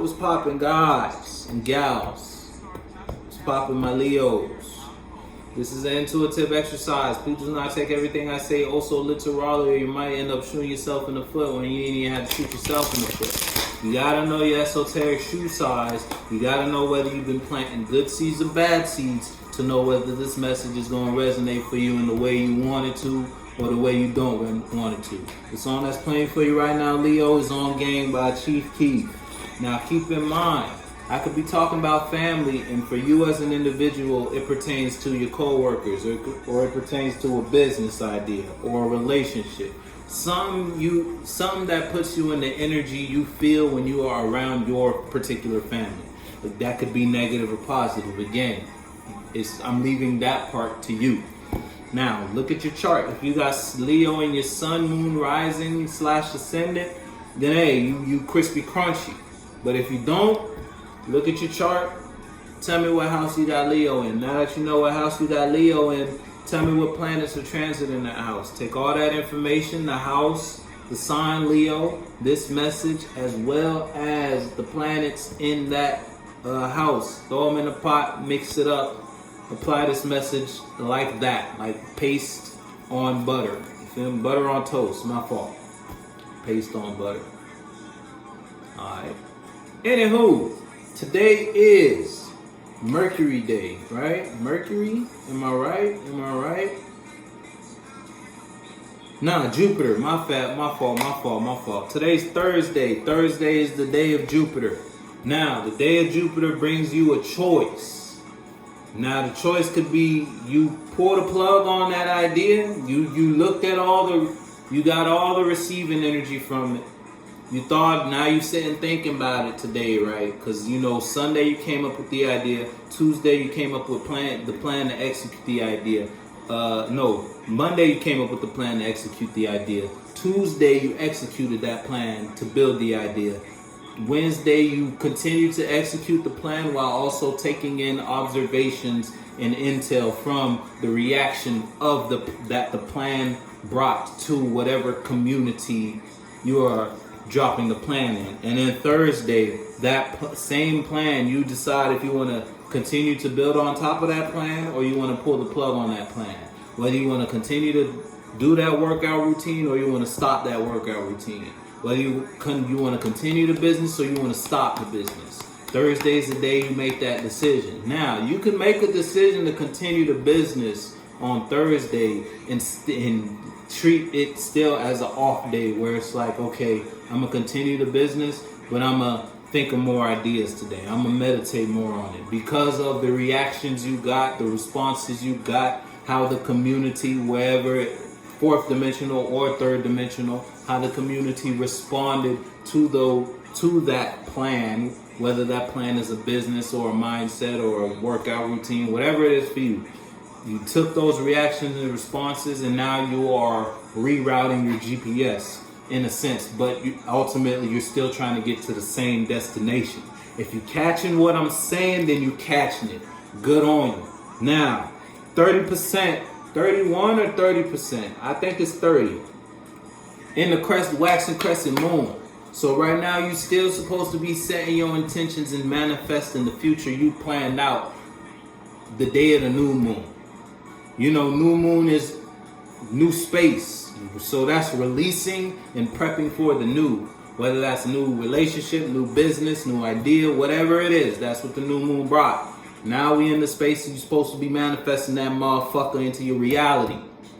What's poppin', guys and gals? What's poppin', my Leos? This is an intuitive exercise. Please do not take everything I say also literally, or you might end up shooting yourself in the foot when you didn't even have to shoot yourself in the foot. You gotta know your esoteric shoe size. You gotta know whether you've been planting good seeds or bad seeds to know whether this message is gonna resonate for you in the way you want it to or the way you don't want it to. The song that's playing for you right now, Leo, is On Game by Chief Keef. Now keep in mind, I could be talking about family, and for you as an individual, it pertains to your co-workers, or it pertains to a business idea or a relationship. Some that puts you in the energy you feel when you are around your particular family. Like that could be negative or positive. Again, I'm leaving that part to you. Now, look at your chart. If you got Leo in your sun, moon, rising / ascendant, then hey, you crispy crunchy. But if you don't, look at your chart. Tell me what house you got Leo in. Now that you know what house you got Leo in, tell me what planets are transiting that house. Take all that information, the house, the sign Leo, this message, as well as the planets in that house. Throw them in a pot, mix it up. Apply this message like that, like paste on butter. You feel me? Butter on toast, my fault. Paste on butter. Alright. Anywho, today is Mercury Day, right? Mercury? Am I right? Nah, Jupiter. My fault. Today's Thursday. Thursday is the day of Jupiter. Now, the day of Jupiter brings you a choice. Now the choice could be you pull the plug on that idea. You looked at you got all the receiving energy from it. You thought, now you sitting thinking about it today, right? Because Sunday you came up with the idea. Tuesday you came up with the plan to execute the idea. Monday you came up with the plan to execute the idea. Tuesday you executed that plan to build the idea. Wednesday, you continue to execute the plan while also taking in observations and intel from the reaction of that the plan brought to whatever community you are dropping the plan in. And then Thursday, that same plan, you decide if you want to continue to build on top of that plan or you want to pull the plug on that plan. Whether you want to continue to do that workout routine or you want to stop that workout routine. Whether you want to continue the business or you want to stop the business. Thursday is the day you make that decision. Now, you can make a decision to continue the business on Thursday and treat it still as an off day where it's like, okay, I'm going to continue the business, but I'm going to think of more ideas today. I'm going to meditate more on it. Because of the reactions you got, the responses you got, how the community, wherever, fourth dimensional or third dimensional, how the community responded to that plan, whether that plan is a business or a mindset or a workout routine, whatever it is for you. You took those reactions and responses and now you are rerouting your GPS in a sense, but ultimately you're still trying to get to the same destination. If you're catching what I'm saying, then you're catching it. Good on you. Now, 30%, 31 or 30%? I think it's 30. In the Waxing Crescent moon. So right now you still supposed to be setting your intentions and manifesting the future you planned out the day of the new moon. New moon is new space. So that's releasing and prepping for the new. Whether that's a new relationship, new business, new idea, whatever it is, that's what the new moon brought. Now we in the space you're supposed to be manifesting that motherfucker into your reality.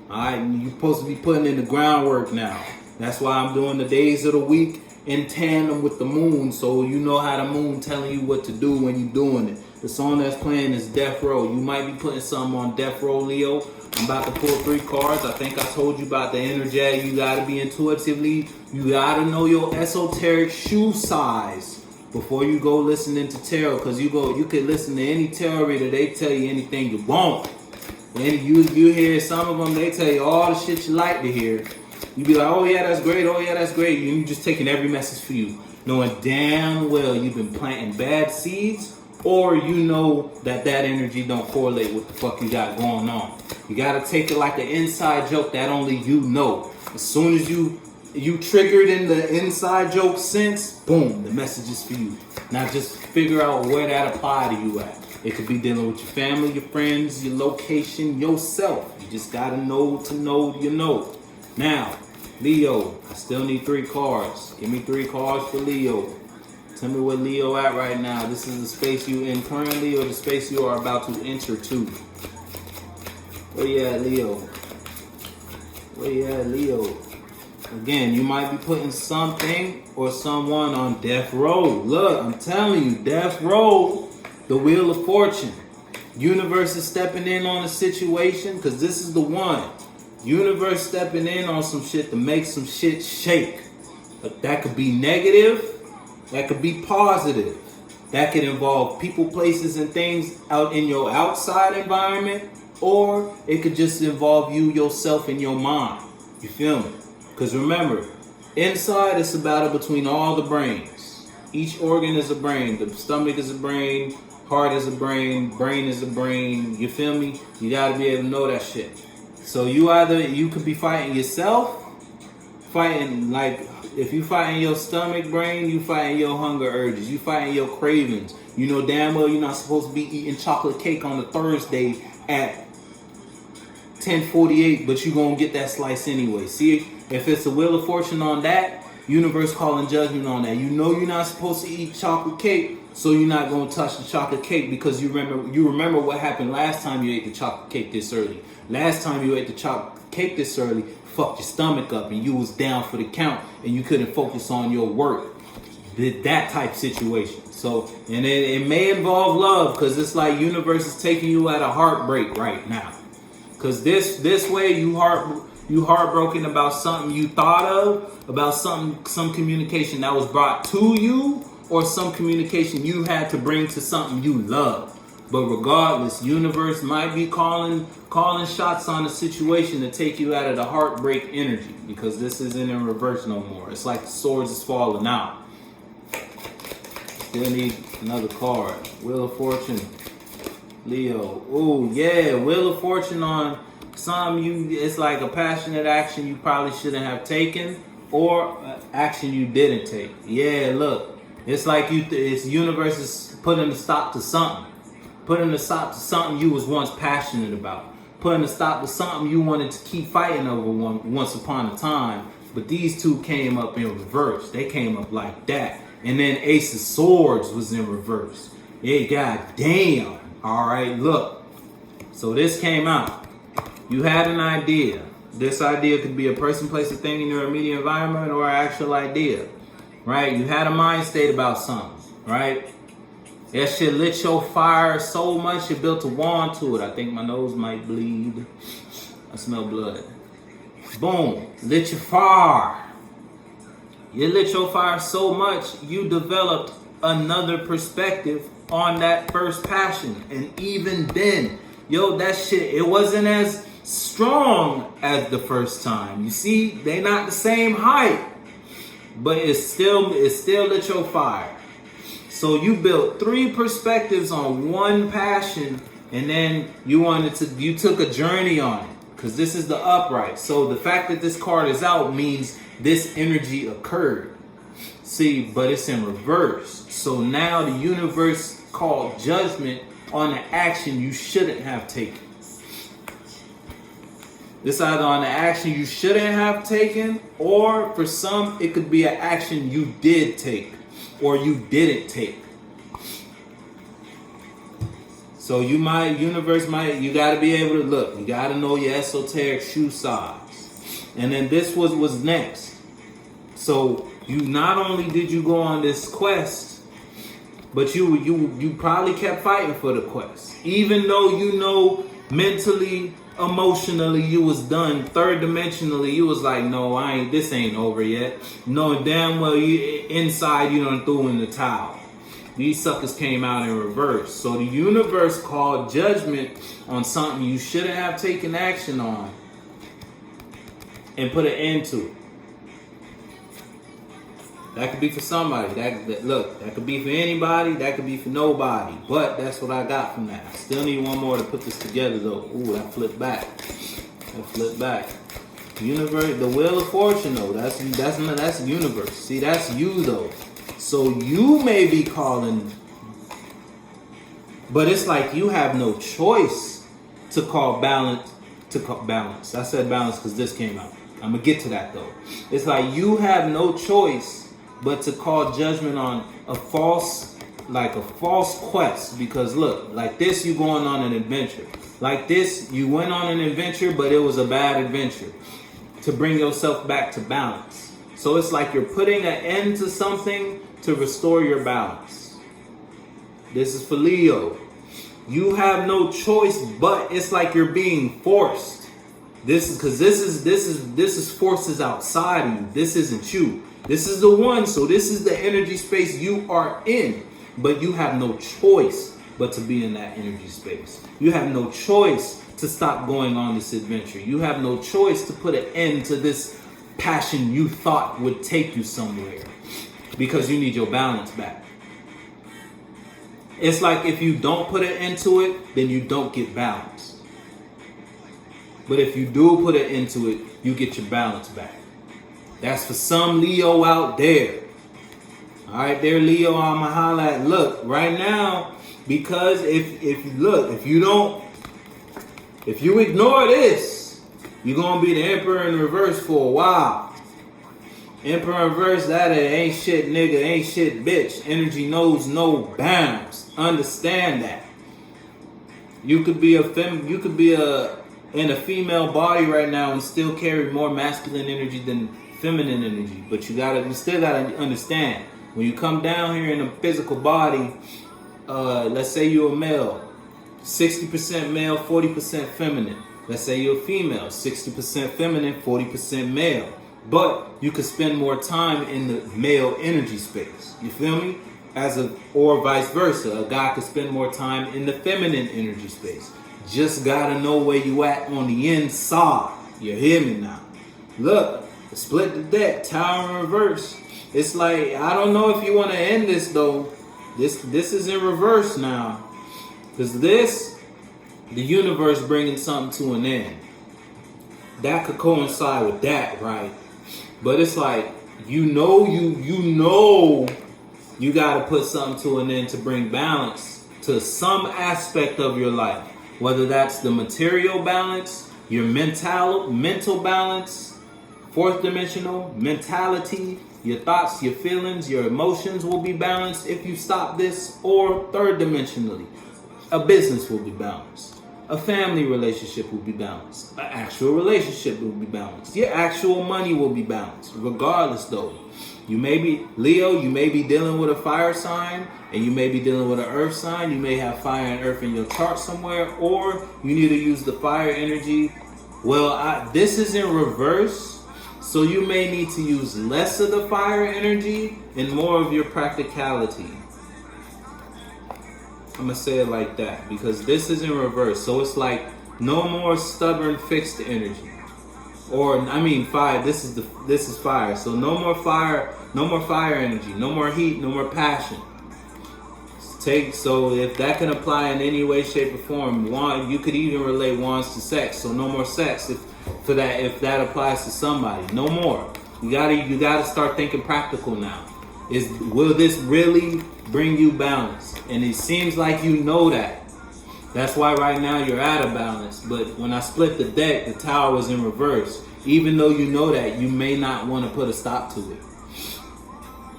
Alright, you're supposed to be putting in the groundwork now. That's why I'm doing the days of the week in tandem with the moon, so you know how the moon telling you what to do when you're doing it. The song that's playing is Death Row. You might be putting something on Death Row, Leo. I'm about to pull 3 cards. I think I told you about the energy. You gotta be intuitively. You gotta know your esoteric shoe size before you go listening to tarot. Cause you could listen to any tarot reader. They tell you anything you want. And you hear some of them. They tell you all the shit you like to hear. You be like, oh yeah, that's great. Oh yeah, that's great. You just taking every message for you, knowing damn well you've been planting bad seeds, or you know that energy don't correlate with the fuck you got going on. You gotta take it like an inside joke that only you know. As soon as you you triggered in the inside joke sense, boom, the message is for you. Now just figure out where that apply to you at. It could be dealing with your family, your friends, your location, yourself. You just gotta know to know you know. Now, Leo, I still need 3 cards. Give me 3 cards for Leo. Tell me where Leo at right now. This is the space you in currently or the space you are about to enter to. Where you at, Leo? Where you at, Leo? Again, you might be putting something or someone on death row. Look, I'm telling you, death row, the wheel of fortune. Universe is stepping in on a situation because this is the one. Universe stepping in on some shit to make some shit shake. But that could be negative. That could be positive. That could involve people, places, and things out in your outside environment. Or it could just involve you, yourself, and your mind. You feel me? Because remember, inside it's a battle between all the brains. Each organ is a brain. The stomach is a brain. Heart is a brain. Brain is a brain. You feel me? You got to be able to know that shit. So you could be fighting yourself. Fighting, like, if you fighting your stomach brain, you fighting your hunger urges. You fighting your cravings. You know damn well you're not supposed to be eating chocolate cake on a Thursday at 10:48, but you're going to get that slice anyway. See, if it's a wheel of fortune on that, universe calling judgment on that. You know you're not supposed to eat chocolate cake, so you're not going to touch the chocolate cake because you remember what happened last time you ate the chocolate cake this early. Last time you ate the chocolate cake this early, fucked your stomach up and you was down for the count and you couldn't focus on your work. That type situation. So, and it may involve love because it's like universe is taking you at a heartbreak right now. Because this way you heartbroken about something you thought of, about some communication that was brought to you, or some communication you had to bring to something you love. But regardless, universe might be calling shots on a situation to take you out of the heartbreak energy, because this isn't in reverse no more. It's like the swords is falling out. Still need another card. Wheel of Fortune. Leo. Oh yeah, Wheel of Fortune on it's like a passionate action you probably shouldn't have taken, or action you didn't take. Yeah, look. It's like it's universe is putting a stop to something. Putting a stop to something you was once passionate about. Putting a stop to something you wanted to keep fighting over once upon a time. But these two came up in reverse. They came up like that. And then Ace of Swords was in reverse. Yeah, goddamn. All right, look. So this came out. You had an idea. This idea could be a person, place, or thing in your immediate environment, or an actual idea. Right? You had a mind state about something. Right? That shit lit your fire so much you built a wand to it. I think my nose might bleed. I smell blood. Boom. Lit your fire. You lit your fire so much you developed another perspective on that first passion. And even then, that shit, it wasn't as strong as the first time. You see, they not the same height. But it still lit your fire. So you built 3 perspectives on one passion, and then you took a journey on it, because this is the upright. So the fact that this card is out means this energy occurred. See, but it's in reverse. So now the universe called judgment on the action you shouldn't have taken. This either on the action you shouldn't have taken, or for some, it could be an action you did take. Or you didn't take. So you gotta be able to look. You gotta know your esoteric shoe size. And then this was next. So you not only did you go on this quest, but you probably kept fighting for the quest. Even though mentally, emotionally you was done, third dimensionally you was like, no, this ain't over yet. Knowing damn well inside you done threw in the towel. These suckers came out in reverse. So the universe called judgment on something you shouldn't have taken action on and put an end to it. That could be for somebody. That could be for anybody. That could be for nobody. But that's what I got from that. I still need one more to put this together, though. Ooh, that flipped back. Universe, the wheel of fortune though. That's universe. See, that's you though. So you may be calling, but it's like you have no choice to call balance. I said balance because this came out. I'm gonna get to that though. It's like you have no choice but to call judgment on a false quest. Because look, like this, you going on an adventure. Like this, you went on an adventure, but it was a bad adventure. To bring yourself back to balance. So it's like you're putting an end to something to restore your balance. This is for Leo. You have no choice, but it's like you're being forced. This is forces outside of you. This isn't you. This is the one. So this is the energy space you are in, but you have no choice but to be in that energy space. You have no choice to stop going on this adventure. You have no choice to put an end to this passion you thought would take you somewhere, because you need your balance back. It's like if you don't put an end to it, then you don't get balance. But if you do put an end to it, you get your balance back. That's for some Leo out there. All right, there, Leo, I'ma holla at. Look, right now, because if you ignore this, you're gonna be the Emperor in reverse for a while. Emperor in reverse, that ain't shit nigga, ain't shit bitch. Energy knows no bounds. Understand that. You could be in a female body right now and still carry more masculine energy than feminine energy. But you still gotta understand, when you come down here in a physical body, let's say you're a male, 60% male, 40% feminine. Let's say you're a female, 60% feminine, 40% male. But you could spend more time in the male energy space. You feel me? Or vice versa. A guy could spend more time in the feminine energy space. Just gotta know where you at on the inside. You hear me now? Look, split the deck, Tower in reverse. It's like, I don't know if you want to end this though. This is in reverse now. Because the universe bringing something to an end. That could coincide with that, right? But it's like, you gotta put something to an end to bring balance to some aspect of your life. Whether that's the material balance, your mental balance, fourth dimensional, mentality, your thoughts, your feelings, your emotions will be balanced if you stop this, or third dimensionally. A business will be balanced. A family relationship will be balanced. An actual relationship will be balanced. Your actual money will be balanced. Regardless though, you may be dealing with a fire sign, and you may be dealing with an earth sign. You may have fire and earth in your chart somewhere, or you need to use the fire energy. Well, this is in reverse, so you may need to use less of the fire energy and more of your practicality. I'm gonna say it like that because this is in reverse. So it's like no more stubborn fixed energy. Or fire. This is fire. So no more fire energy, no more heat, no more passion. So if that can apply in any way, shape, or form, you could even relate wands to sex. So no more sex if that applies to somebody. No more. You gotta start thinking practical now. Will this really bring you balance? And it seems like you know that. That's why right now you're out of balance. But when I split the deck, the Tower was in reverse. Even though you know that, you may not want to put a stop to it.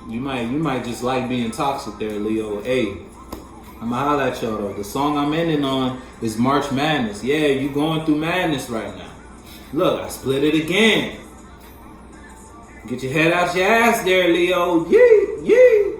You might just like being toxic there, Leo. Hey, I'ma holla at y'all though. The song I'm ending on is March Madness. Yeah, you going through madness right now. Look, I split it again. Get your head out your ass there, Leo. Yee, yee.